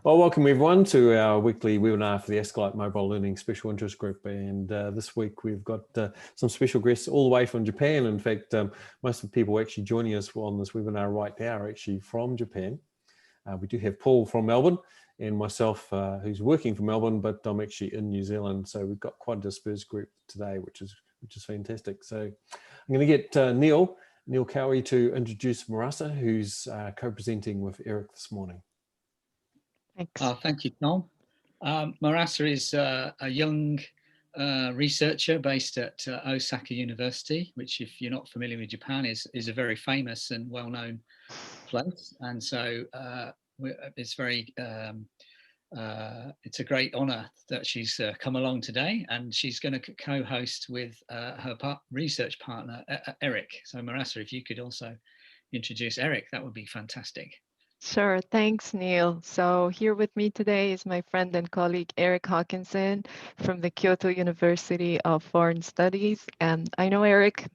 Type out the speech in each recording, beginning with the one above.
Well, welcome everyone to our weekly webinar for the Escalate Mobile Learning Special Interest Group. And this week we've got some special guests all the way from Japan. In fact, most of the people actually joining us on this webinar right now are actually from Japan. We do have Paul from Melbourne and myself who's working from Melbourne, but I'm actually in New Zealand. So we've got quite a dispersed group today, which is fantastic. So I'm going to get Neil Cowie to introduce Marasa, who's co-presenting with Eric this morning. Thanks. Thank you, Tom. Marasa is a young researcher based at Osaka University, which, if you're not familiar with Japan, is a very famous and well-known place. And so it's it's a great honour that she's come along today, and she's going to co-host with her research partner, Eric. So Marasa, if you could also introduce Eric, that would be fantastic. Sure, thanks, Neil. So here with me today is my friend and colleague, Eric Hawkinson from the Kyoto University of Foreign Studies. And I know Eric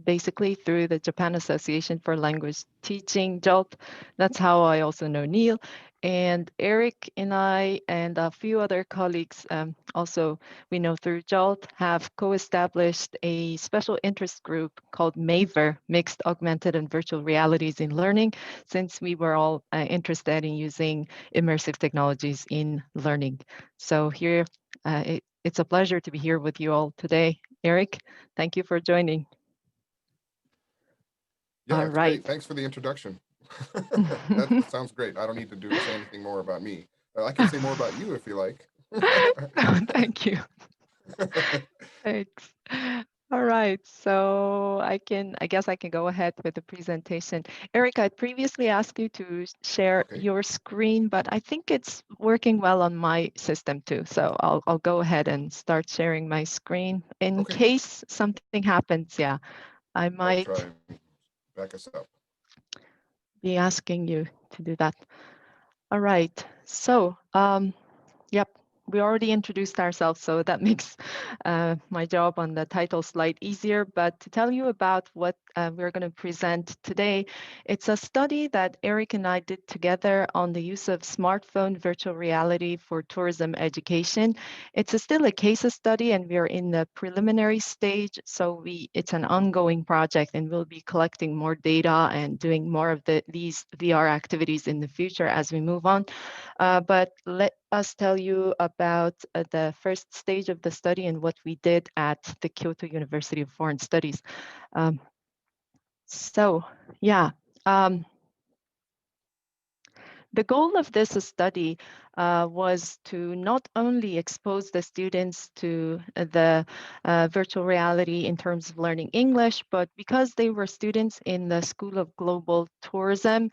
basically through the Japan Association for Language Teaching, JOLT. That's how I also know Neil. And Eric and I and a few other colleagues also we know through JOLT have co-established a special interest group called MAVER, Mixed Augmented and Virtual Realities in Learning, since we were all interested in using immersive technologies in learning. So here, it's a pleasure to be here with you all today. Eric, thank you for joining. Yeah, all right. Great. Thanks for the introduction. That sounds great. I don't need to say anything more about me. I can say more about you if you like. Thank you. Thanks. All right, so I guess I can go ahead with the presentation. Eric, I previously asked you to share your screen, but I think it's working well on my system too. So I'll go ahead and start sharing my screen. In case something happens, yeah, I might try and back us up. Be asking you to do that. All right, so yep. We already introduced ourselves, so that makes my job on the title slide easier. But to tell you about what we're going to present today, it's a study that Eric and I did together on the use of smartphone virtual reality for tourism education. It's still a case study, and we're in the preliminary stage, so it's an ongoing project, and we'll be collecting more data and doing more of these VR activities in the future as we move on. But let us tell you about the first stage of the study and what we did at the Kyoto University of Foreign Studies. The goal of this study was to not only expose the students to the virtual reality in terms of learning English, but because they were students in the School of Global Tourism,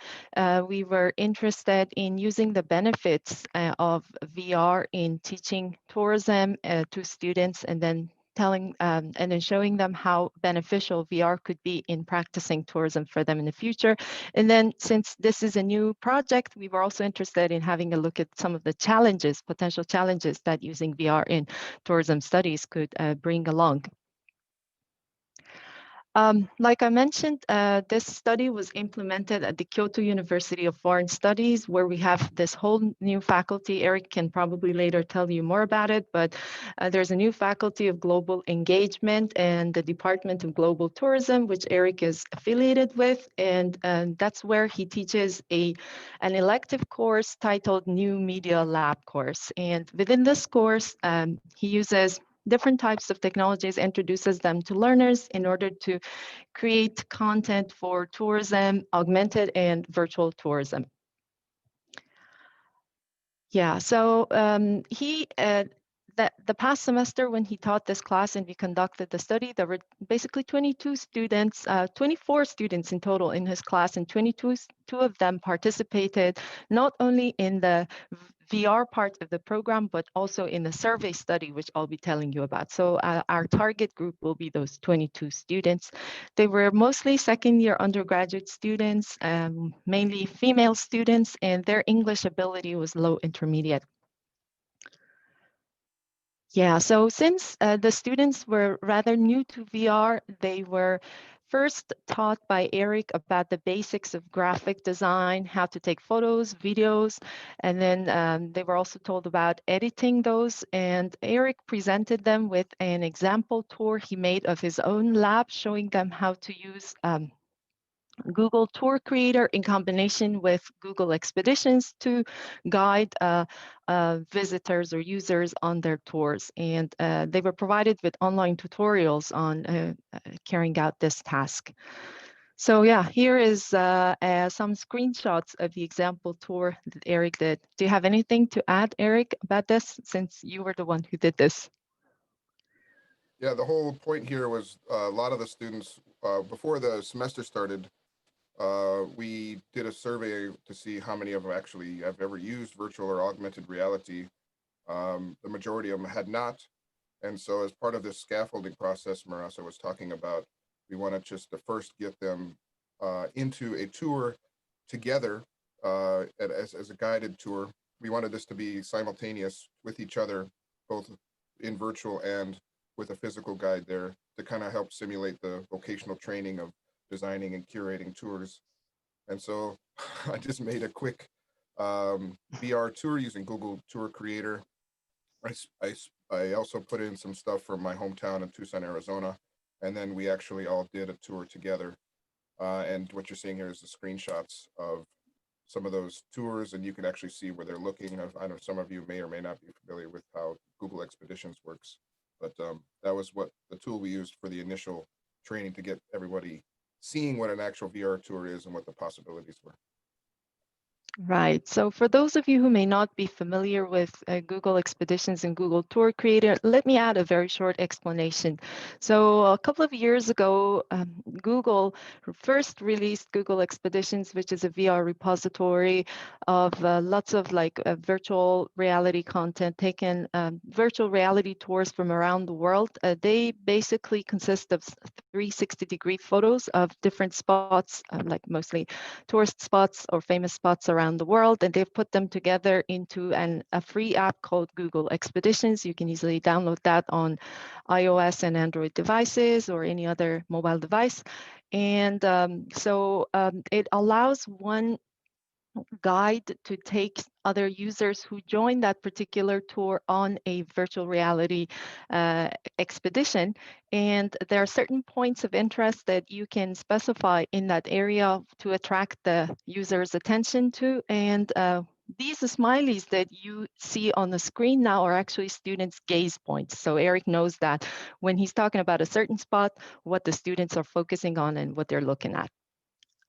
we were interested in using the benefits of VR in teaching tourism to students, and then and then showing them how beneficial VR could be in practicing tourism for them in the future. And then, since this is a new project, we were also interested in having a look at some of the challenges, potential challenges that using VR in tourism studies could bring along. Like I mentioned, this study was implemented at the Kyoto University of Foreign Studies, where we have this whole new faculty. Eric can probably later tell you more about it, but there's a new faculty of global engagement and the Department of Global Tourism, which Eric is affiliated with, and that's where he teaches an elective course titled New Media Lab course. And within this course, he uses different types of technologies, introduces them to learners in order to create content for tourism, augmented and virtual tourism. Yeah, so the past semester when he taught this class and we conducted the study, there were basically 24 students in total in his class, and 22 of them participated not only in the VR part of the program, but also in the survey study, which I'll be telling you about. So our target group will be those 22 students. They were mostly second-year undergraduate students, mainly female students, and their English ability was low intermediate. Yeah, so since the students were rather new to VR, they were first taught by Eric about the basics of graphic design, how to take photos, videos, and then they were also told about editing those. And Eric presented them with an example tour he made of his own lab, showing them how to use Google Tour Creator in combination with Google Expeditions to guide visitors or users on their tours. And they were provided with online tutorials on carrying out this task. So yeah, here is some screenshots of the example tour that Eric did. Do you have anything to add, Eric, about this, since you were the one who did this? Yeah, the whole point here was a lot of the students, before the semester started, we did a survey to see how many of them actually have ever used virtual or augmented reality. The majority of them had not. And so as part of this scaffolding process Marasa was talking about, we wanted just to first get them into a tour together as a guided tour. We wanted this to be simultaneous with each other, both in virtual and with a physical guide there, to kind of help simulate the vocational training of designing and curating tours. And so I just made a quick VR tour using Google Tour Creator. I also put in some stuff from my hometown in Tucson, Arizona, and then we actually all did a tour together. And what you're seeing here is the screenshots of some of those tours, and you can actually see where they're looking. I know some of you may or may not be familiar with how Google Expeditions works, but that was what the tool we used for the initial training to get everybody seeing what an actual VR tour is and what the possibilities were. Right. So for those of you who may not be familiar with Google Expeditions and Google Tour Creator, let me add a very short explanation. So a couple of years ago, Google first released Google Expeditions, which is a VR repository of lots of virtual reality content, taken virtual reality tours from around the world. They basically consist of 360-degree photos of different spots, like mostly tourist spots or famous spots around the world, and they've put them together into a free app called Google Expeditions. You can easily download that on iOS and Android devices or any other mobile device. And it allows one guide to take other users who join that particular tour on a virtual reality expedition. And there are certain points of interest that you can specify in that area to attract the user's attention to. And these smileys that you see on the screen now are actually students' gaze points. So Eric knows that when he's talking about a certain spot, what the students are focusing on and what they're looking at.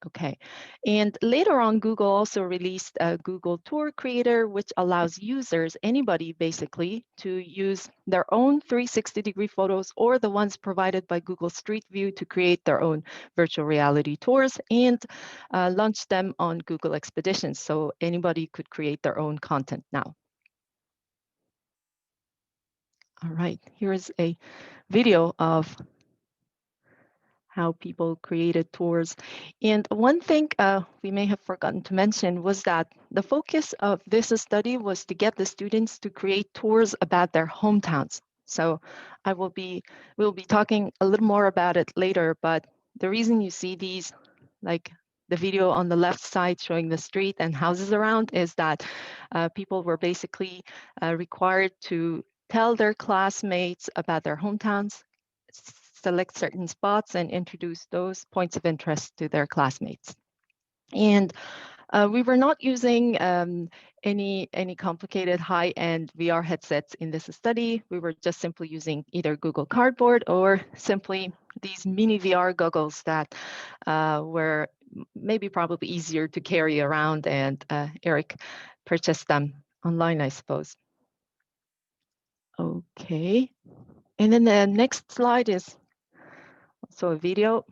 Okay, and later on, Google also released a Google Tour Creator, which allows users, anybody basically, to use their own 360-degree photos or the ones provided by Google Street View to create their own virtual reality tours and launch them on Google Expeditions. So anybody could create their own content now. All right, here's a video of how people created tours. And one thing we may have forgotten to mention was that the focus of this study was to get the students to create tours about their hometowns. So we'll be talking a little more about it later, but the reason you see these, like the video on the left side showing the street and houses around, is that people were basically required to tell their classmates about their hometowns, select certain spots and introduce those points of interest to their classmates. And we were not using any complicated high-end VR headsets in this study. We were just simply using either Google Cardboard or simply these mini VR goggles that were maybe probably easier to carry around, and Eric purchased them online, I suppose. Okay, and then the next slide is also a video.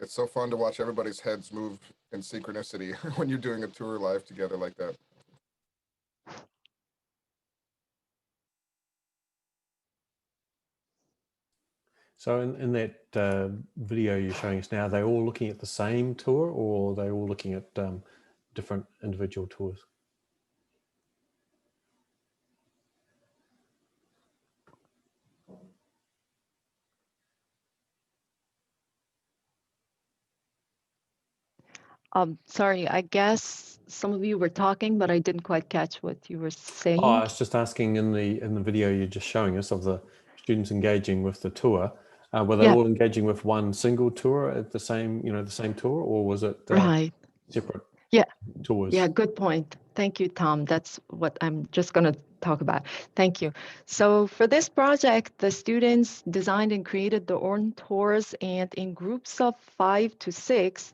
It's so fun to watch everybody's heads move in synchronicity when you're doing a tour live together like that. So in that video you're showing us now, are they all looking at the same tour, or are they all looking at different individual tours? Sorry, I guess some of you were talking, but I didn't quite catch what you were saying. Oh, I was just asking in the video you're just showing us of the students engaging with the tour. Were they all engaging with one single tour at the same, the same tour, or was it right? Separate Yeah. tours? Yeah, good point. Thank you, Tom. That's what I'm just going to talk about. Thank you. So for this project, the students designed and created their own tours, and in groups of 5 to 6,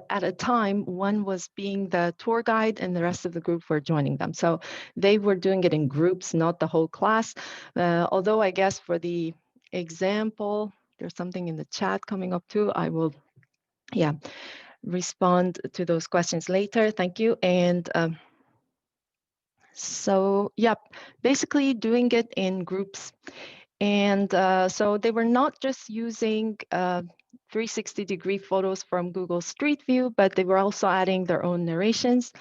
at a time, one was being the tour guide and the rest of the group were joining them. So they were doing it in groups, not the whole class. Although I guess for the example, there's something in the chat coming up too. I will, respond to those questions later. Thank you. And so, basically doing it in groups. And so they were not just using 360-degree photos from Google Street View, but they were also adding their own narrations.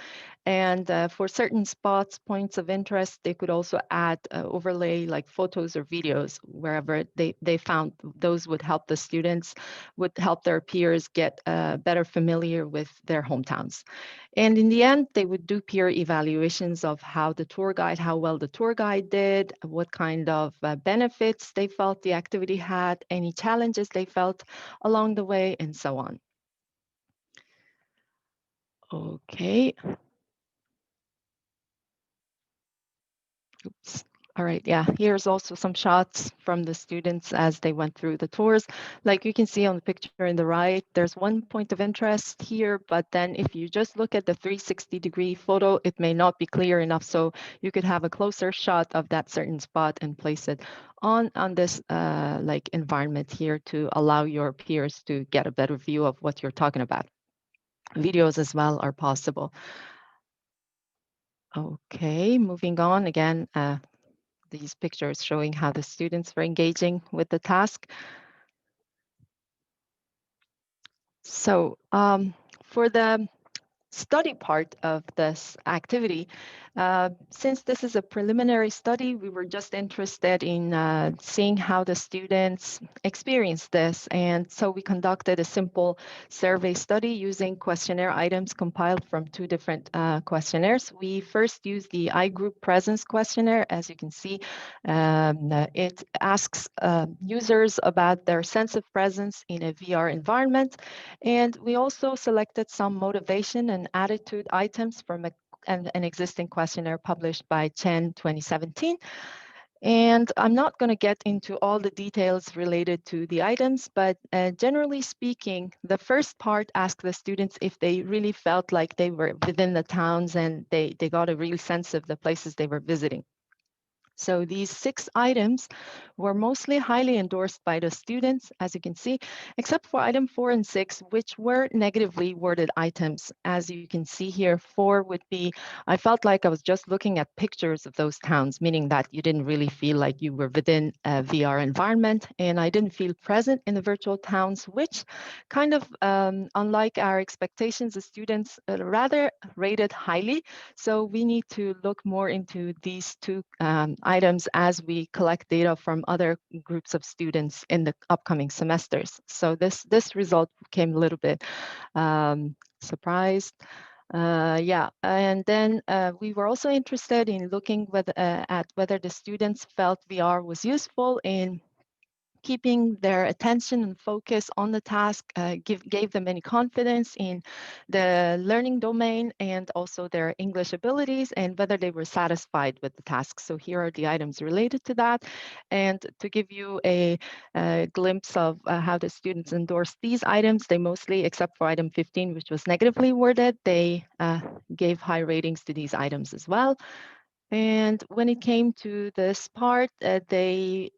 And for certain spots, points of interest, they could also add overlay like photos or videos wherever they found those would help the students, would help their peers get better familiar with their hometowns. And in the end, they would do peer evaluations of how well the tour guide did, what kind of benefits they felt the activity had, any challenges they felt along the way, and so on. Okay. Oops. All right, here's also some shots from the students as they went through the tours. Like you can see on the picture in the right, there's one point of interest here, but then if you just look at the 360-degree photo, it may not be clear enough. So you could have a closer shot of that certain spot and place it on this like environment here to allow your peers to get a better view of what you're talking about. Videos as well are possible. Okay, moving on again. These pictures showing how the students were engaging with the task. So for the study part of this activity, since this is a preliminary study, we were just interested in seeing how the students experienced this. And so we conducted a simple survey study using questionnaire items compiled from 2 different questionnaires. We first used the iGroup presence questionnaire. As you can see, it asks users about their sense of presence in a VR environment. And we also selected some motivation and attitude items from an existing questionnaire published by Chen 2017. And I'm not going to get into all the details related to the items, but generally speaking, the first part asked the students if they really felt like they were within the towns and they got a real sense of the places they were visiting. So these 6 items were mostly highly endorsed by the students, as you can see, except for item 4 and 6, which were negatively worded items. As you can see here, 4 would be, I felt like I was just looking at pictures of those towns, meaning that you didn't really feel like you were within a VR environment, and I didn't feel present in the virtual towns, which kind of, unlike our expectations, the students rather rated highly. So we need to look more into these 2 items as we collect data from other groups of students in the upcoming semesters. So this result came a little bit surprised. And then we were also interested in looking at whether the students felt VR was useful in keeping their attention and focus on the task, gave them any confidence in the learning domain and also their English abilities, and whether they were satisfied with the task. So here are the items related to that. And to give you a glimpse of how the students endorsed these items, they mostly, except for item 15, which was negatively worded, they gave high ratings to these items as well. And when it came to this part, they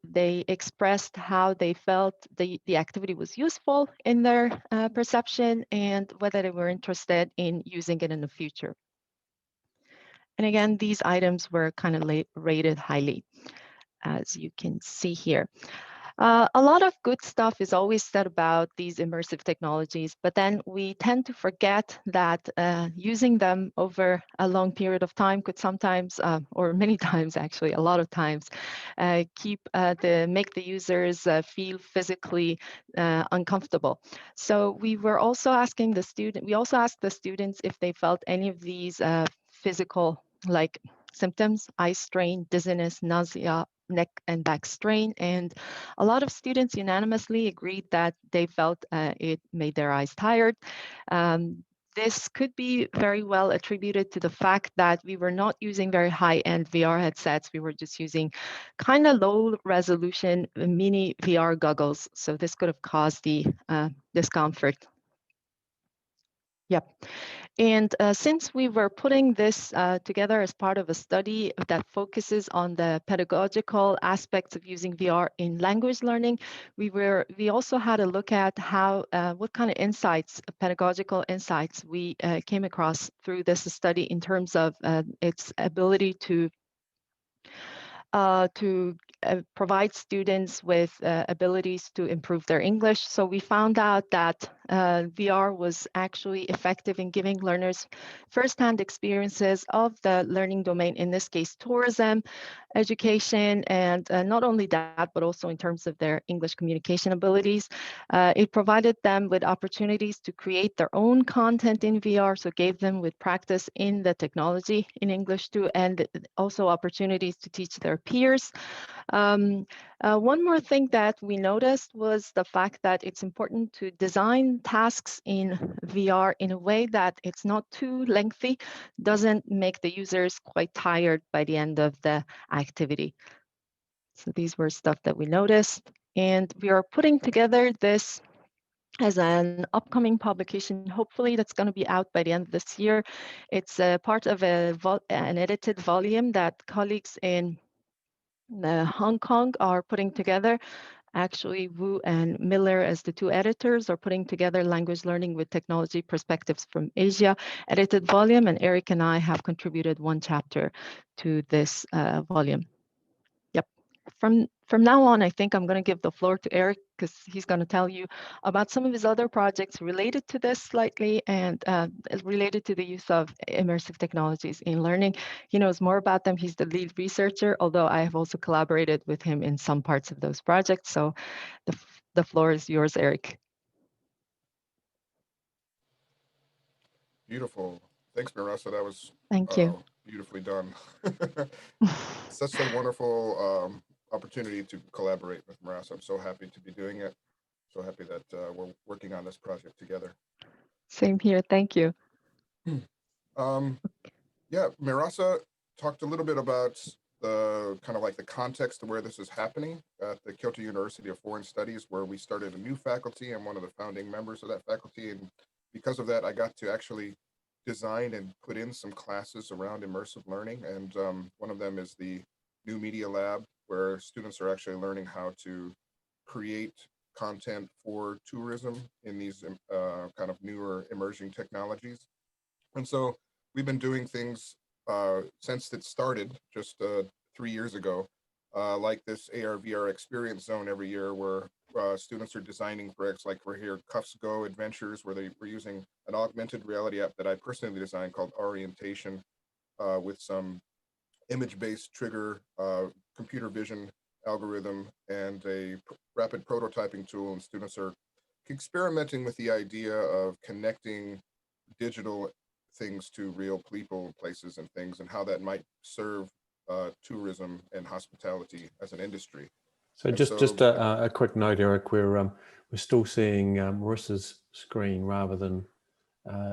expressed how they felt the activity was useful in their perception and whether they were interested in using it in the future. And again, these items were kind of rated highly, as you can see here. A lot of good stuff is always said about these immersive technologies, but then we tend to forget that using them over a long period of time could sometimes, or many times actually, a lot of times, make the users feel physically uncomfortable. So we also asked the students if they felt any of these physical like symptoms: eye strain, dizziness, nausea, neck and back strain, and a lot of students unanimously agreed that they felt it made their eyes tired. This could be very well attributed to the fact that we were not using very high-end VR headsets. We were just using kind of low-resolution mini VR goggles. So this could have caused the discomfort. Yep. And since we were putting this together as part of a study that focuses on the pedagogical aspects of using VR in language learning, we also had a look at how what kind of insights, pedagogical insights, we came across through this study in terms of its ability to provide students with abilities to improve their English. So we found out that VR was actually effective in giving learners firsthand experiences of the learning domain, in this case, tourism, education, and not only that, but also in terms of their English communication abilities. It provided them with opportunities to create their own content in VR, so gave them with practice in the technology in English too, and also opportunities to teach their peers. One more thing that we noticed was the fact that it's important to design tasks in VR in a way that it's not too lengthy, doesn't make the users quite tired by the end of the activity. So these were stuff that we noticed, and we are putting together this as an upcoming publication, hopefully that's going to be out by the end of this year. It's a part of an edited volume that colleagues in Hong Kong are putting together. Actually, Wu and Miller, as the two editors, are putting together Language Learning with Technology Perspectives from Asia edited volume, and Eric and I have contributed one chapter to this volume. Yep. From now on, I think I'm going to give the floor to Eric because he's going to tell you about some of his other projects related to this slightly and related to the use of immersive technologies in learning. He knows more about them. He's the lead researcher, although I have also collaborated with him in some parts of those projects. So the floor is yours, Eric. Beautiful. Thanks, Marissa. That was Thank you. Beautifully done. Such a wonderful opportunity to collaborate with Marissa. I'm so happy to be doing it. So happy that we're working on this project together. Same here. Thank you. Yeah, Marissa talked a little bit about the kind of like the context of where this is happening at the Kyoto University of Foreign Studies, where we started a new faculty. I'm one of the founding members of that faculty, and because of that, I got to actually design and put in some classes around immersive learning, and one of them is the New Media Lab, where students are actually learning how to create content for tourism in these kind of newer emerging technologies. And so we've been doing things since it started just 3 years ago, like this AR/VR experience zone every year, where students are designing projects like we're here, Cuffs Go Adventures, where they were using an augmented reality app that I personally designed called Orientation, with some image-based trigger, computer vision algorithm, and a rapid prototyping tool. And students are experimenting with the idea of connecting digital things to real people, places, and things, and how that might serve tourism and hospitality as an industry. So just a quick note, Eric, we're still seeing Marissa's screen rather than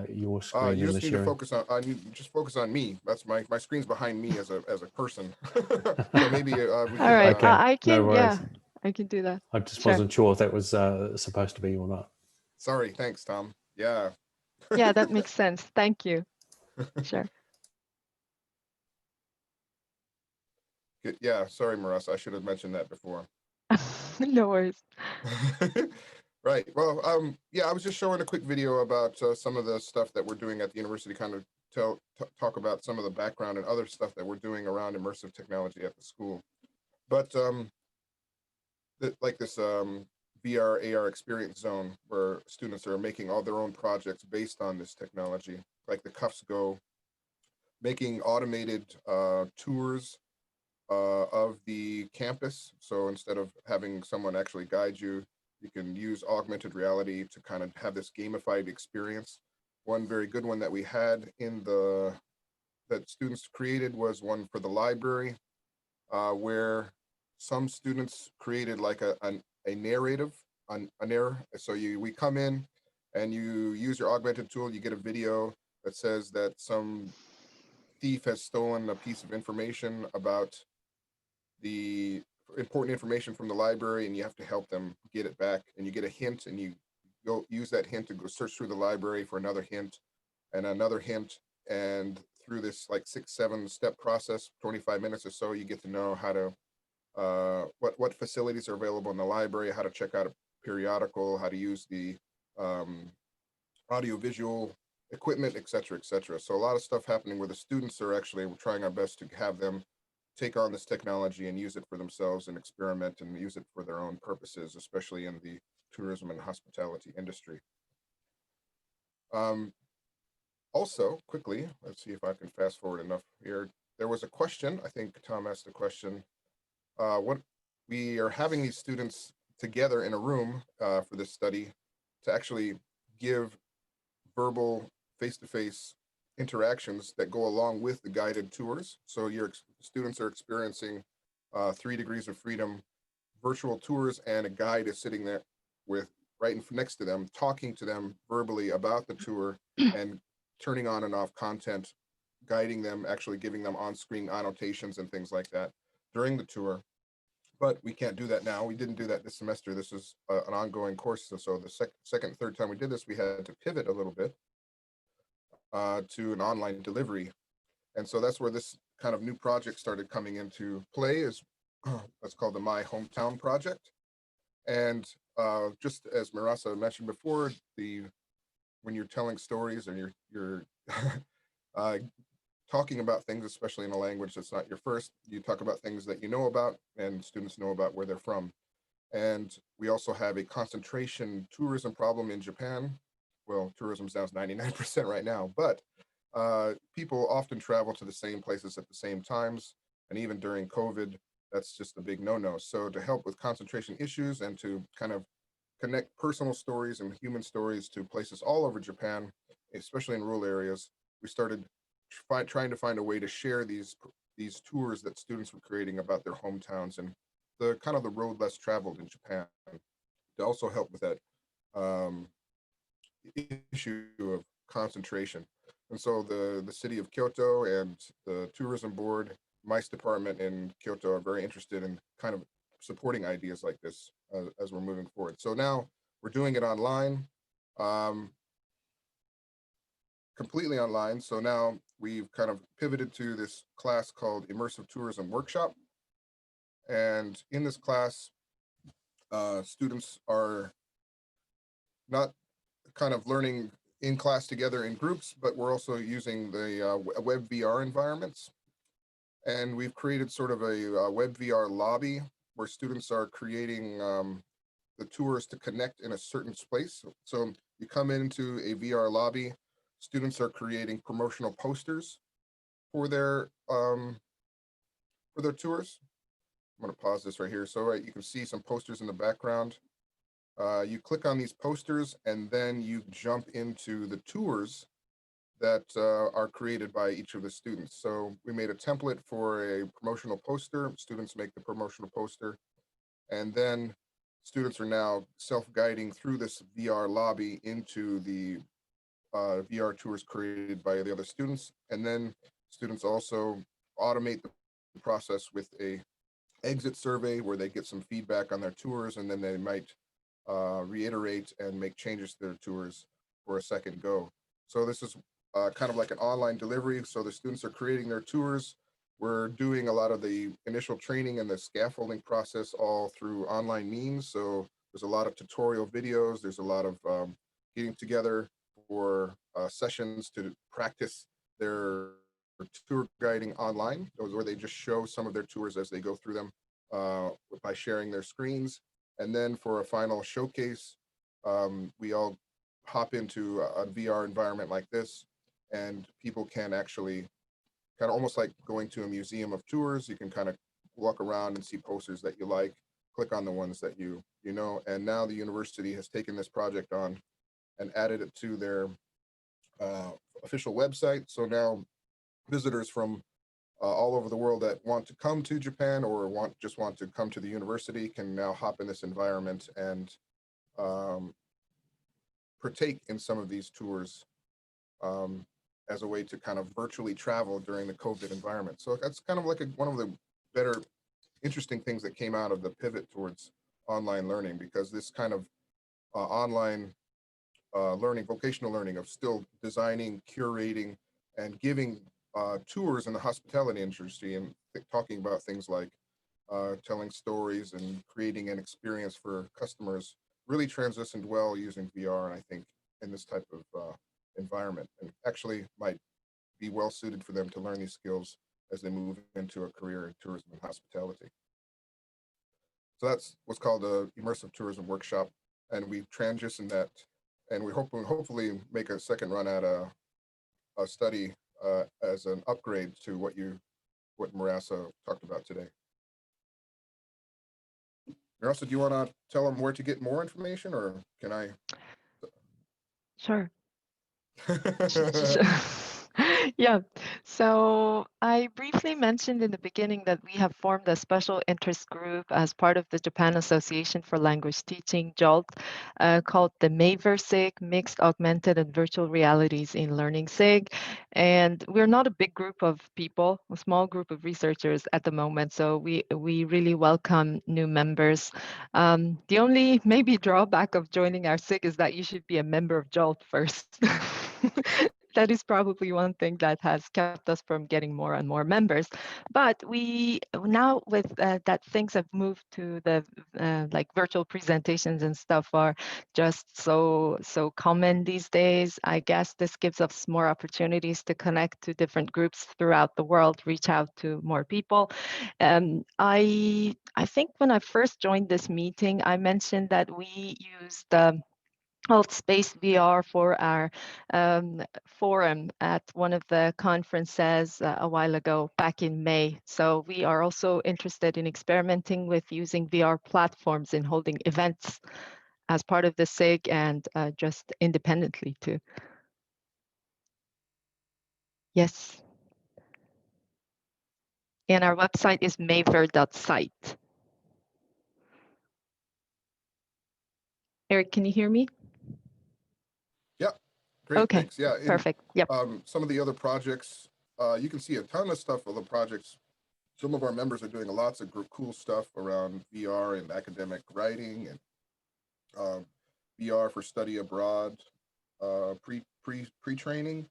your screen. You just need to focus on just focus on me. That's my screen's behind me as a person. So maybe we can, all right. Okay. I can, no yeah, I can do that. I just wasn't sure if that was supposed to be or not. Sorry, thanks, Tom. Yeah. Yeah, that makes sense. Thank you. Sure. Yeah, sorry, Marissa, I should have mentioned that before. No worries. Right. Well, yeah, I was just showing a quick video about some of the stuff that we're doing at the university, kind of talk about some of the background and other stuff that we're doing around immersive technology at the school. But like this VR AR experience zone where students are making all their own projects based on this technology, like the Cuffs Go, making automated tours of the campus. So instead of having someone actually guide you, you can use augmented reality to kind of have this gamified experience. One very good one that we had that students created was one for the library, where some students created like a narrative, a narr. So we come in and you use your augmented tool, you get a video that says that some thief has stolen a piece of information about the important information from the library, and you have to help them get it back, and you get a hint, and you go use that hint to go search through the library for another hint and another hint, and through this like 6-7 step process, 25 minutes or so, you get to know how to what facilities are available in the library, how to check out a periodical, how to use the audio visual equipment, etc., etc. So a lot of stuff happening where the students are actually, we're trying our best to have them take on this technology and use it for themselves and experiment and use it for their own purposes, especially in the tourism and hospitality industry. Also, quickly, let's see if I can fast forward enough here. There was a question, I think Tom asked a question. What we are having these students together in a room for this study to actually give verbal face-to-face interactions that go along with the guided tours. So your students are experiencing 3 degrees of freedom virtual tours, and a guide is sitting there with right next to them, talking to them verbally about the tour and turning on and off content, guiding them, actually giving them on-screen annotations and things like that during the tour. But we can't do that now. We didn't do that this semester. This is an ongoing course. So the second, third time we did this, we had to pivot a little bit to an online delivery. And so that's where this kind of new project started coming into play, is what's called the My Hometown Project. And just as Marasa mentioned before, when you're telling stories and you're talking about things, especially in a language that's not your first, you talk about things that you know about and students know about where they're from. And we also have a concentration tourism problem in Japan. Well, tourism's down 99% right now, but people often travel to the same places at the same times. And even during COVID, that's just a big no-no. So to help with concentration issues and to kind of connect personal stories and human stories to places all over Japan, especially in rural areas, we started trying to find a way to share these tours that students were creating about their hometowns and the kind of the road less traveled in Japan, to also help with that issue of concentration. And so the city of Kyoto and the tourism board, MICE department in Kyoto, are very interested in kind of supporting ideas like this as we're moving forward. So now we're doing it online, completely online. So now we've kind of pivoted to this class called Immersive Tourism Workshop. And in this class, students are not kind of learning in class together in groups, but we're also using the web VR environments. And we've created sort of a web VR lobby where students are creating the tours to connect in a certain space. So you come into a VR lobby, students are creating promotional posters for their tours. I'm going to pause this right here. So you can see some posters in the background. You click on these posters and then you jump into the tours that are created by each of the students. So we made a template for a promotional poster. Students make the promotional poster, and then students are now self-guiding through this VR lobby into the VR tours created by the other students. And then students also automate the process with a exit survey where they get some feedback on their tours, and then they might reiterate and make changes to their tours for a second go. So this is kind of like an online delivery. So the students are creating their tours we're doing a lot of the initial training and the scaffolding process all through online means. So there's a lot of tutorial videos. There's a lot of getting together for sessions to practice their tour guiding online, those where they just show some of their tours as they go through them by sharing their screens. And then for a final showcase, we all hop into a VR environment like this, and people can actually kind of almost like going to a museum of tours. You can kind of walk around and see posters that you like, click on the ones that you know. And now the university has taken this project on and added it to their official website. So now visitors from all over the world that want to come to Japan or just want to come to the university can now hop in this environment and partake in some of these tours as a way to kind of virtually travel during the COVID environment. So that's kind of like one of the better, interesting things that came out of the pivot towards online learning, because this kind of online learning, vocational learning of still designing, curating, and giving tours in the hospitality industry, and talking about things like telling stories and creating an experience for customers really transitioned well using VR, and I think in this type of environment, and actually might be well suited for them to learn these skills as they move into a career in tourism and hospitality. So that's what's called a immersive tourism workshop, and we transitioned that, and we hopefully make a second run at a study as an upgrade to what Marassa talked about today. Marassa, do you want to tell them where to get more information, or can I? Sure. Yeah, so I briefly mentioned in the beginning that we have formed a special interest group as part of the Japan Association for Language Teaching, JOLT, called the Immersive Mixed Augmented and Virtual Realities in Learning SIG. And we're not a big group of people, a small group of researchers at the moment, so we really welcome new members. The only maybe drawback of joining our SIG is that you should be a member of JOLT first. That is probably one thing that has kept us from getting more and more members. But we now, with that things have moved to the like virtual presentations and stuff are just so common these days. I guess this gives us more opportunities to connect to different groups throughout the world, reach out to more people. I think when I first joined this meeting, I mentioned that we used Space VR for our forum at one of the conferences a while ago, back in May. So we are also interested in experimenting with using VR platforms in holding events as part of the SIG and just independently too. Yes. And our website is maver.site. Eric, can you hear me? Great, okay, thanks. Yeah, perfect. Yep. Some of the other projects, you can see a ton of stuff of the projects. Some of our members are doing lots of cool stuff around VR and academic writing, and VR for study abroad, pre-training,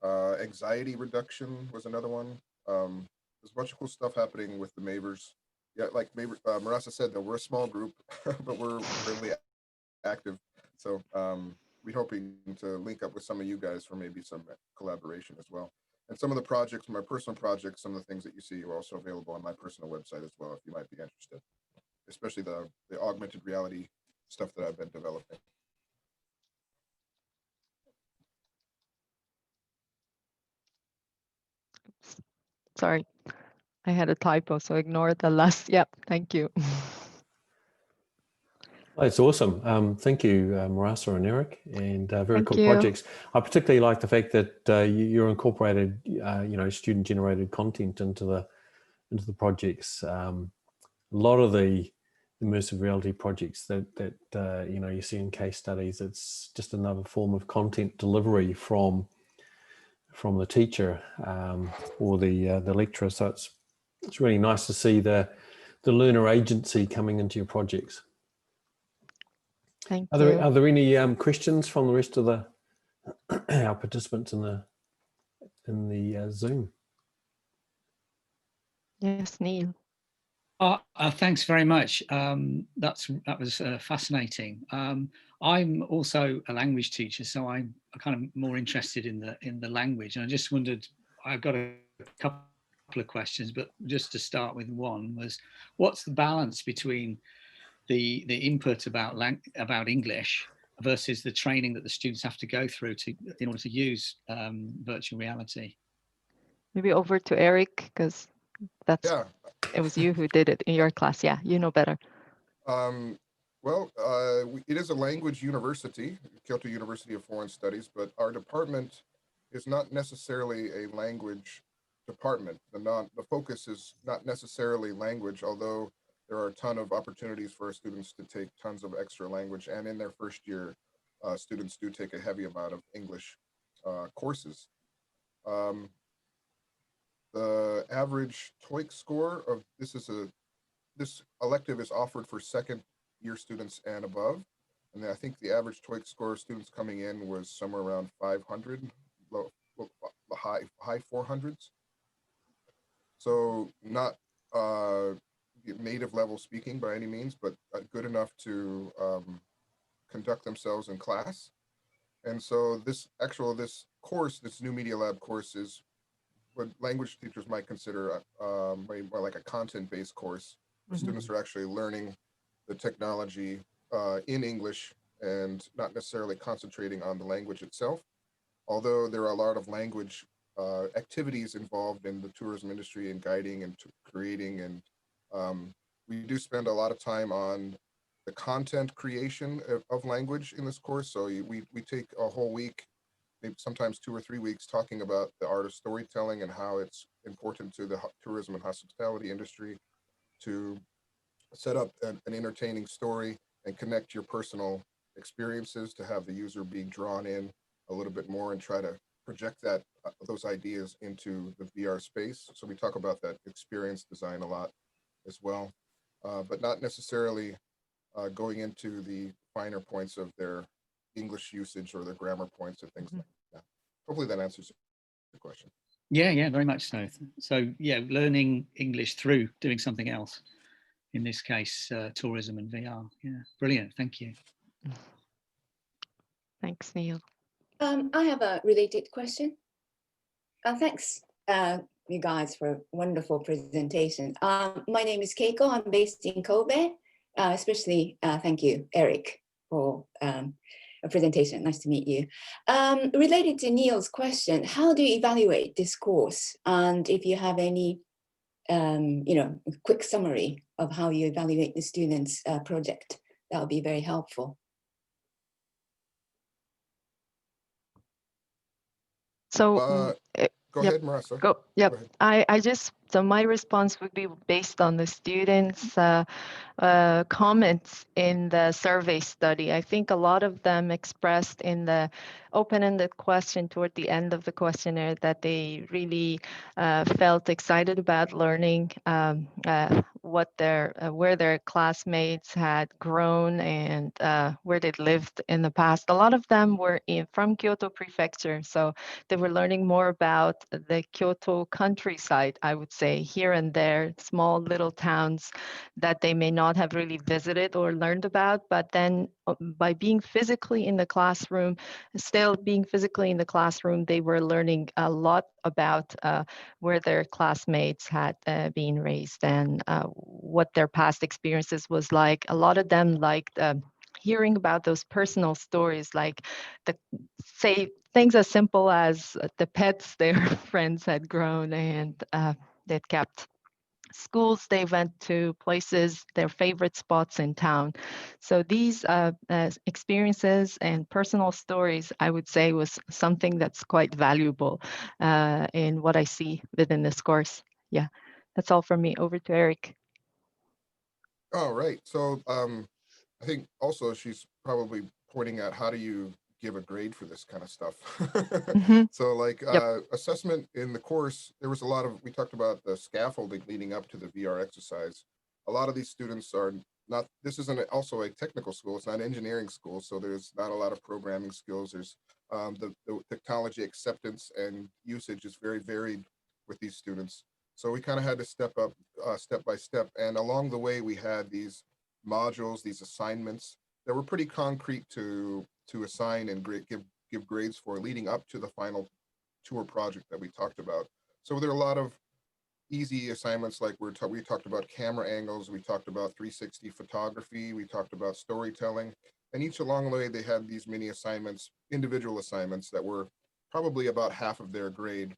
anxiety reduction was another one. There's a bunch of cool stuff happening with the Mavers. Yeah, like Marassa said, that we're a small group, but we're really active. So we're hoping to link up with some of you guys for maybe some collaboration as well. And some of the projects, my personal projects, some of the things that you see are also available on my personal website as well, if you might be interested, especially the augmented reality stuff that I've been developing. Sorry, I had a typo, so ignore the last. Yep, thank you. That's awesome. Thank you, Marassa and Eric, and very Thank cool you. projects. I particularly like the fact that you're incorporated, student-generated content into the projects. A lot of the immersive reality projects that you see in case studies, it's just another form of content delivery from the teacher or the lecturer. So it's really nice to see the learner agency coming into your projects. Thank Are there any questions from the rest of our participants in the Zoom? Yes, Neil. Thanks very much. That was fascinating. I'm also a language teacher, so I'm kind of more interested in the language. And I just wondered, I've got a couple of questions, but just to start with, one was, what's the balance between the input about English versus the training that the students have to go through in order to use virtual reality? Maybe over to Eric, because Yeah. it was you who did it in your class. Yeah, you know better. Well, it is a language university, Kyoto University of Foreign Studies, but our department is not necessarily a language department. The focus is not necessarily language, although there are a ton of opportunities for our students to take tons of extra language. And in their first year, students do take a heavy amount of English courses. Um, the average TOEIC score of this elective is offered for second year students and above. And then I think the average TOEIC score of students coming in was somewhere around 500, high 400s. So not native level speaking by any means, but good enough to conduct themselves in class. And so this course, this new Media Lab course, is what language teachers might consider more like a content-based course. The students are actually learning the technology in English and not necessarily concentrating on the language itself. Although there are a lot of language activities involved in the tourism industry and guiding and creating, and we do spend a lot of time on the content creation of language in this course. So we take a whole week, maybe sometimes 2 or 3 weeks, talking about the art of storytelling and how it's important to the tourism and hospitality industry to set up an entertaining story and connect your personal experiences to have the user being drawn in a little bit more and try to project those ideas into the VR space. So we talk about that experience design a lot as well, but not necessarily going into the finer points of their English usage or their grammar points or things like that. Hopefully that answers the question. Yeah, very much so. So yeah, learning English through doing something else. In this case, tourism and VR. Yeah, brilliant. Thank you. Thanks, Neil. I have a related question. Thanks, you guys, for a wonderful presentation. My name is Keiko. I'm based in Kobe. Especially, thank you, Eric, for a presentation. Nice to meet you. Related to Neil's question, how do you evaluate this course? And if you have any, quick summary of how you evaluate the students' project, that would be very helpful. So go ahead, Marissa. Go ahead. So my response would be based on the students' comments in the survey study. I think a lot of them expressed in the open-ended question toward the end of the questionnaire that they really felt excited about learning where their classmates had grown and where they'd lived in the past. A lot of them were from Kyoto Prefecture, so they were learning more about the Kyoto countryside, I would say, here and there, small little towns that they may not have really visited or learned about, but then by being physically in the classroom, they were learning a lot about where their classmates had been raised and what their past experiences was like. A lot of them liked hearing about those personal stories, like things as simple as the pets their friends had grown and they'd kept, schools they went to, places, their favorite spots in town. So these experiences and personal stories, I would say, was something that's quite valuable in what I see within this course. Yeah, that's all from me. Over to Eric. All right. So I think also she's probably pointing out, how do you give a grade for this kind of stuff? So like assessment in the course, there was we talked about the scaffolding leading up to the VR exercise. A lot of these students are not, this isn't also a technical school, it's not an engineering school, so there's not a lot of programming skills. There's the technology acceptance and usage is very varied with these students. So we kind of had to step up step by step. And along the way, we had these modules, these assignments that were pretty concrete to assign and give grades for leading up to the final tour project that we talked about. So there are a lot of easy assignments, like we talked about camera angles, we talked about 360 photography, we talked about storytelling, and each along the way they had these mini assignments, individual assignments that were probably about half of their grade.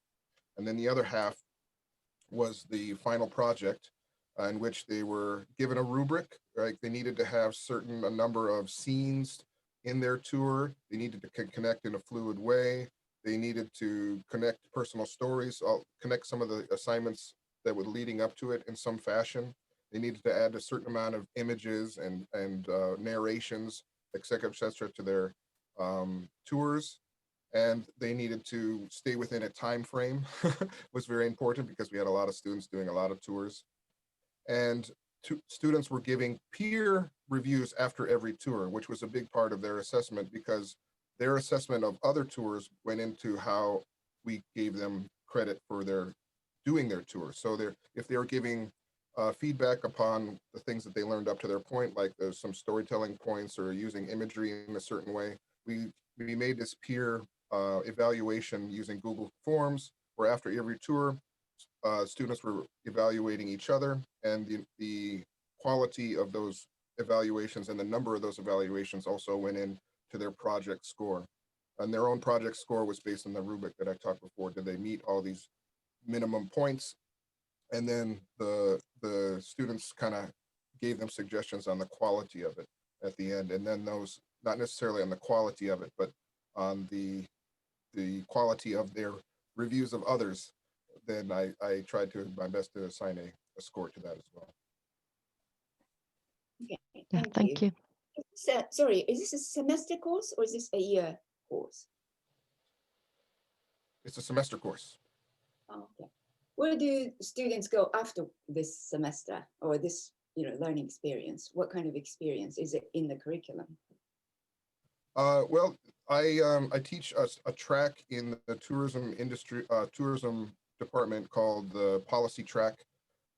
And then the other half was the final project, in which they were given a rubric, right? They needed to have a number of scenes in their tour. They needed to connect in a fluid way. They needed to connect personal stories. I'll connect some of the assignments that were leading up to it in some fashion. They needed to add a certain amount of images and narrations, et cetera, to their tours. And they needed to stay within a time frame. Was very important because we had a lot of students doing a lot of tours. And students were giving peer reviews after every tour, which was a big part of their assessment, because their assessment of other tours went into how we gave them credit for doing their tour. So if they were giving feedback upon the things that they learned up to their point, like there's some storytelling points or using imagery in a certain way, we made this peer evaluation using Google Forms, where after every tour, students were evaluating each other, and the quality of those evaluations and the number of those evaluations also went in to their project score. And their own project score was based on the rubric that I talked before. Did they meet all these minimum points? And then the students kind of gave them suggestions on the quality of it at the end. And then those, not necessarily on the quality of it, but on the quality of their reviews of others, then I tried to my best to assign a score to that as well. Okay, Yeah, thank you. So, sorry, is this a semester course or is this a year course? It's a semester course. Oh, okay. Where do students go after this semester or this learning experience? What kind of experience is it in the curriculum? Well, I teach a track in the tourism industry, tourism department called the policy track.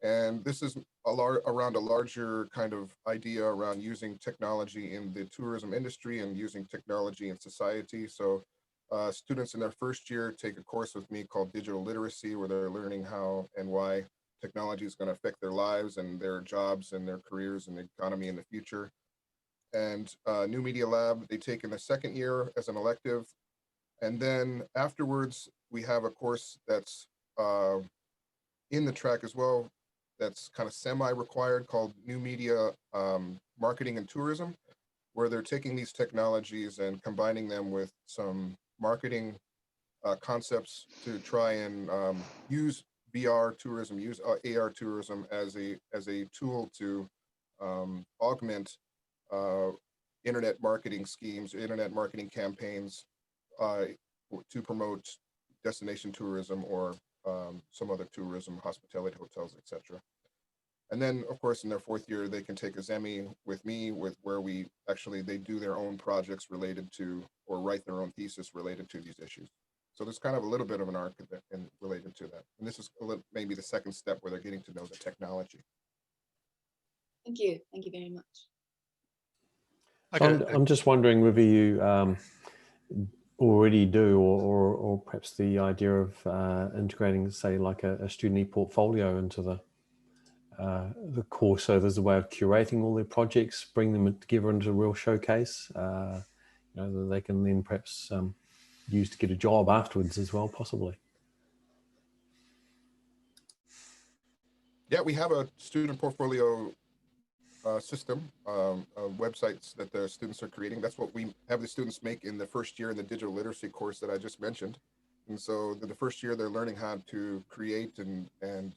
And this is around a larger kind of idea around using technology in the tourism industry and using technology in society. So students in their first year take a course with me called digital literacy, where they're learning how and why technology is going to affect their lives and their jobs and their careers and the economy in the future. And New Media Lab, they take in the second year as an elective. And then afterwards, we have a course that's in the track as well, that's kind of semi-required, called New Media Marketing and Tourism, where they're taking these technologies and combining them with some marketing concepts to try and use VR tourism, use AR tourism as a tool to augment internet marketing schemes, internet marketing campaigns to promote destination tourism or some other tourism, hospitality, hotels, etc. And then, of course, in their fourth year, they can take a Zemi with me, where they do their own projects related to, or write their own thesis related to these issues. So there's kind of a little bit of an arc related to that. And this is maybe the second step where they're getting to know the technology. Thank you very much. So I'm just wondering whether you already do, or perhaps the idea of integrating, say, like a student e-portfolio into the course, so there's a way of curating all their projects, bring them together into a real showcase, that they can then perhaps use to get a job afterwards as well, possibly. Yeah, we have a student portfolio system, websites that the students are creating. That's what we have the students make in the first year in the digital literacy course that I just mentioned. And so the first year they're learning how to create and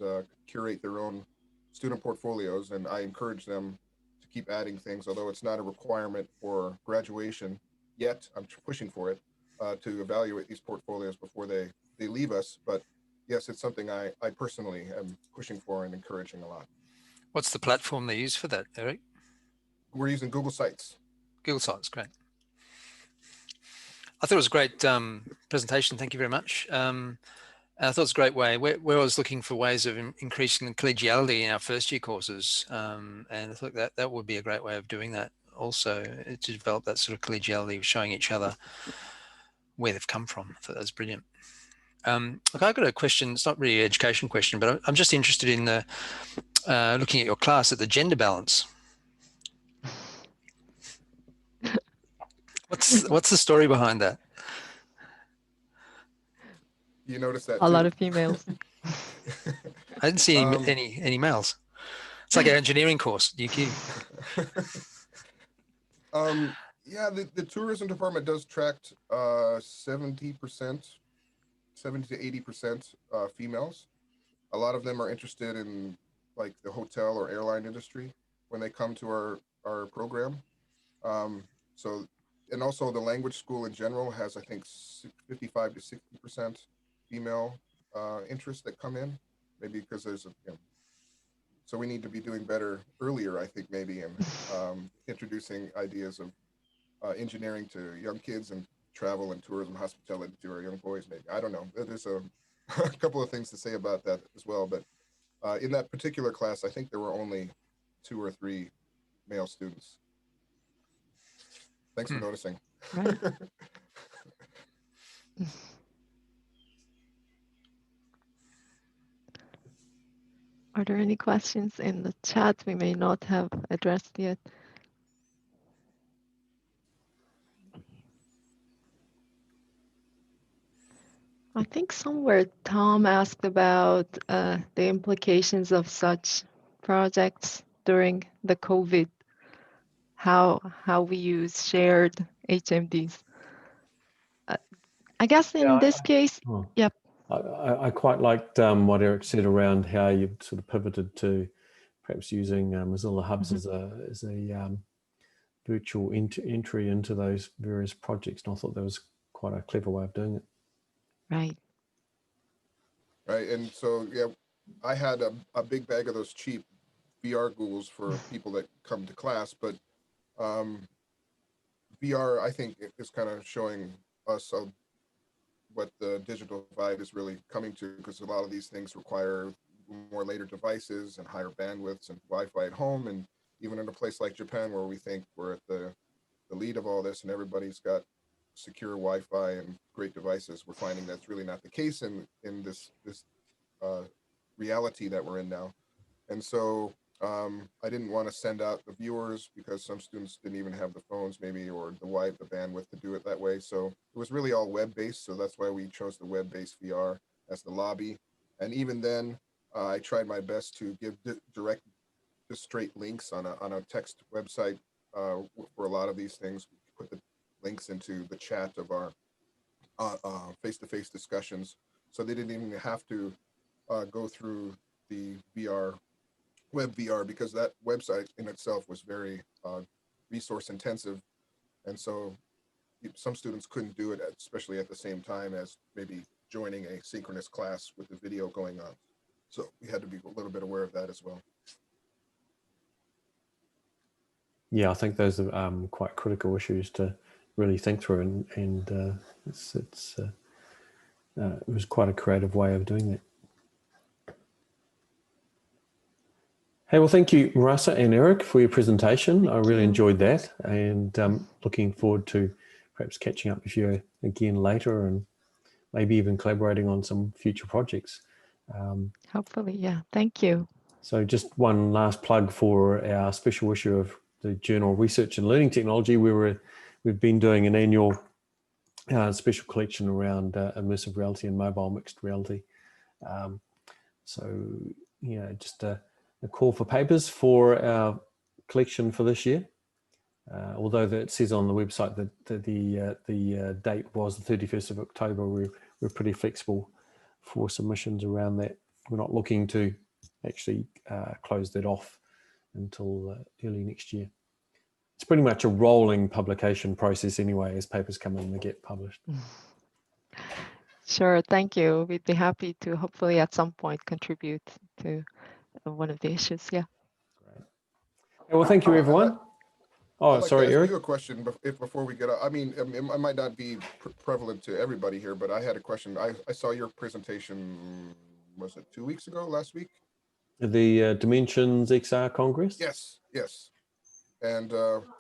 curate their own student portfolios. And I encourage them to keep adding things, although it's not a requirement for graduation yet. I'm pushing for it to evaluate these portfolios before they leave us. But yes, it's something I personally am pushing for and encouraging a lot. What's the platform they use for that, Eric? We're using Google Sites. Google Sites, great. I thought it was a great presentation. Thank you very much. I thought it was a great way. We're always looking for ways of increasing the collegiality in our first year courses. And I thought that would be a great way of doing that also, to develop that sort of collegiality of showing each other where they've come from. I thought that was brilliant. Look, I've got a question. It's not really an education question, but I'm just interested in the looking at your class at the gender balance. What's the story behind that? You notice that A lot too? of females. I didn't see any males. It's like an engineering course, UQ. Yeah, the tourism department does track 70%, 70 to 80% females. A lot of them are interested in like the hotel or airline industry when they come to our program. So, and also the language school in general has, I think, 55 to 60% female interest that come in, maybe because there's so we need to be doing better earlier, I think, maybe in introducing ideas of engineering to young kids and travel and tourism hospitality to our young boys, maybe. I don't know. There's a couple of things to say about that as well. But in that particular class, I think there were only 2 or 3 male students. Thanks for noticing. Right. Are there any questions in the chat we may not have addressed yet? I think somewhere Tom asked about the implications of such projects during the COVID, how we use shared HMDs. I guess in this case, yep. I quite liked what Eric said around how you sort of pivoted to perhaps using Mozilla Hubs as a virtual entry into those various projects. And I thought that was quite a clever way of doing it. Right. Right. And so, yeah, I had a big bag of those cheap VR ghouls for people that come to class, but VR, I think, is kind of showing us what the digital divide is really coming to, because a lot of these things require more later devices and higher bandwidths and Wi-Fi at home. And even in a place like Japan, where we think we're at the lead of all this and everybody's got secure Wi-Fi and great devices, we're finding that's really not the case in this reality that we're in now. And so I didn't want to send out the viewers because some students didn't even have the phones maybe, or the bandwidth to do it that way. So it was really all web-based. So that's why we chose the web-based VR as the lobby. And even then, I tried my best to give just straight links on a text website for a lot of these things. We put the links into the chat of our face-to-face discussions. So they didn't even have to go through the web VR, because that website in itself was very resource intensive. And so some students couldn't do it, especially at the same time as maybe joining a synchronous class with the video going on. So we had to be a little bit aware of that as well. Yeah, I think those are quite critical issues to really think through, and it was quite a creative way of doing that. Hey, well, thank you, Marasa and Eric, for your presentation. I really enjoyed that, and looking forward to perhaps catching up with you again later, and maybe even collaborating on some future projects. Hopefully, yeah. Thank you. So just one last plug for our special issue of the journal Research and Learning Technology. We've been doing an annual special collection around immersive reality and mobile mixed reality. So, you know, just a call for papers for our collection for this year. Although it says on the website that the date was the 31st of October, we're pretty flexible for submissions around that. We're not looking to actually close that off until early next year. It's pretty much a rolling publication process anyway, as papers come in and get published. Sure, thank you. We'd be happy to hopefully at some point contribute to one of the issues, yeah. Great. Well, thank you, everyone. Oh, I'd like sorry, to ask Eric. you a question before we get up. I mean, it might not be prevalent to everybody here, but I had a question. I saw your presentation, was it 2 weeks ago, last week? The Dimensions XR Congress? Yes, yes. And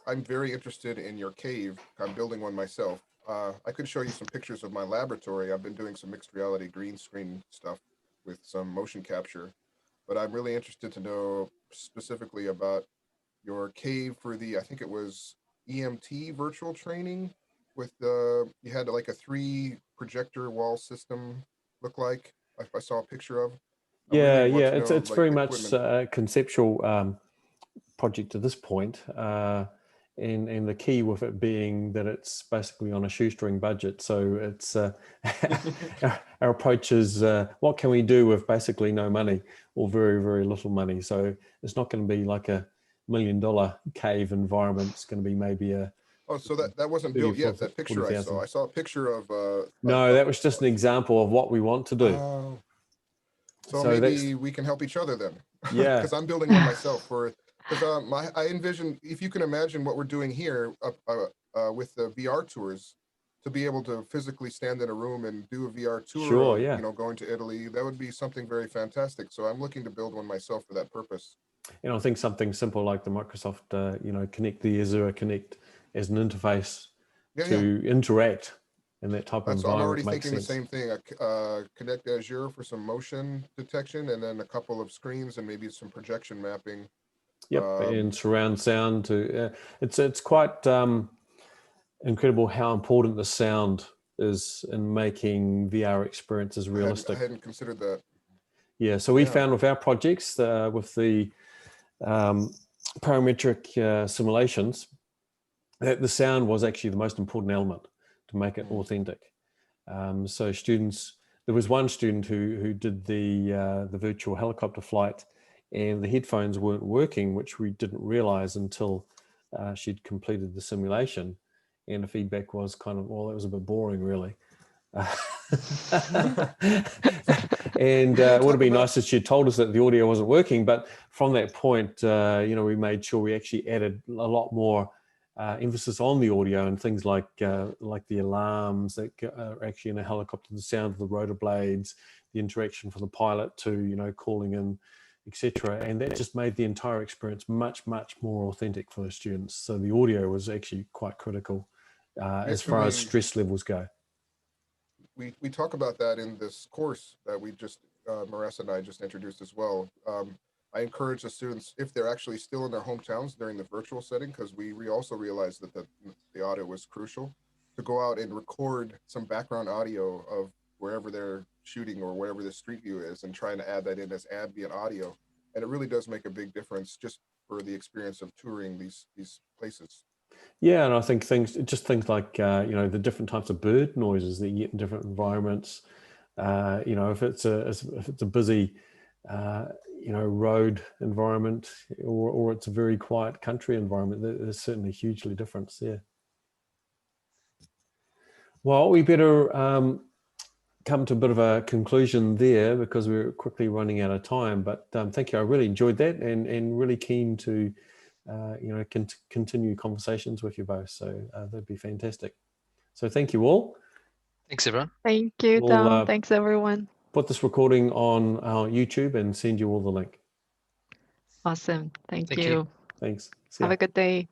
I'm very interested in your cave. I'm building one myself. I could show you some pictures of my laboratory. I've been doing some mixed reality green screen stuff with some motion capture, but I'm really interested to know specifically about your cave for the, I think it was EMT virtual training with you had like a 3 projector wall system look like. I saw a picture of. I Yeah, really want yeah, to it's know, it's like, very the much equipment. a conceptual project at this point, and the key with it being that it's basically on a shoestring budget. So it's our approach is what can we do with basically no money or very, very little money. So it's not going to be like $1 million cave environment. It's going to be maybe a Oh, so that wasn't 30, built yet. That picture I 40,000. saw a picture of No, that was just an example of what we want to do. So So maybe we can help each other then. Yeah. Because I'm building one myself because I envision, if you can imagine what we're doing here with the VR tours, to be able to physically stand in a room and do a VR tour Sure, of, yeah. going to Italy, that would be something very fantastic. So I'm looking to build one myself for that purpose. And I think something simple like the Microsoft, Connect, the Azure Connect as an interface Yeah, to interact in that type of I'm already environment makes thinking the sense. same thing. Connect Azure for some motion detection, and then a couple of screens and maybe some projection mapping. Yep, and surround sound to it's quite incredible how important the sound is in making VR experiences realistic. I hadn't considered that. Yeah, so we found with our projects with the parametric simulations that the sound was actually the most important element to make it authentic. So students, there was one student who did the virtual helicopter flight, and the headphones weren't working, which we didn't realize until she'd completed the simulation. And the feedback was kind of, well, that was a bit boring, really. And it would have been nice if she'd told us that the audio wasn't working. But from that point, we made sure we actually added a lot more emphasis on the audio and things like the alarms that are actually in a helicopter, the sound of the rotor blades, the interaction for the pilot to calling in, etc. And that just made the entire experience much, much more authentic for the students. So the audio was actually quite critical as far as stress levels go. We talk about that in this course that we just, Marissa and I just introduced as well. I encourage the students, if they're actually still in their hometowns during the virtual setting, because we also realized that the audio was crucial, to go out and record some background audio of wherever they're shooting or wherever the street view is, and trying to add that in as ambient audio. And it really does make a big difference just for the experience of touring these places. Yeah, and I think things like the different types of bird noises that you get in different environments. If it's a busy road environment or it's a very quiet country environment, there's certainly hugely difference there. Well, we better come to a bit of a conclusion there because we're quickly running out of time. But thank you. I really enjoyed that and really keen to continue conversations with you both. So that'd be fantastic. So thank you all. Thanks, everyone. Thank you, We'll, Tom. Thanks, everyone. Put this recording on our YouTube and send you all the link. Awesome. Thank Thank you. you. Thanks. See Have ya. a good day.